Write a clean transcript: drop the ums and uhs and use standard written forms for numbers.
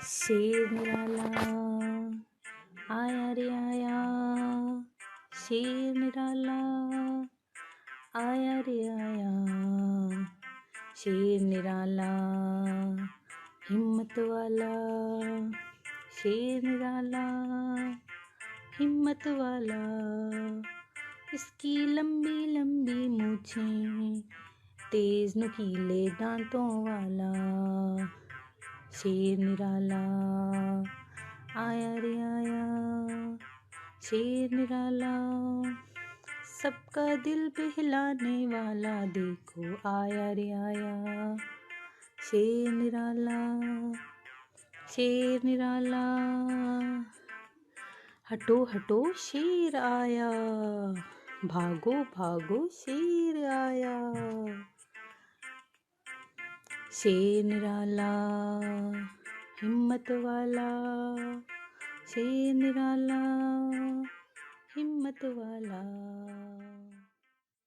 शेर निराला आया रे आया, शेर निराला आया रे आया, शेर निराला हिम्मत वाला, शेर निराला हिम्मत वाला, इसकी लंबी लंबी मूछें, तेज नुकीले दांतों वाला, शेर निराला आया रे आया, शेर निराला सबका दिल बहलाने वाला, देखो आया रे आया, शेर निराला, शेर निराला। हटो हटो शेर आया, भागो भागो शेर आया, शेर निराला हिम्मत वाला, शेर निराला हिम्मत वाला।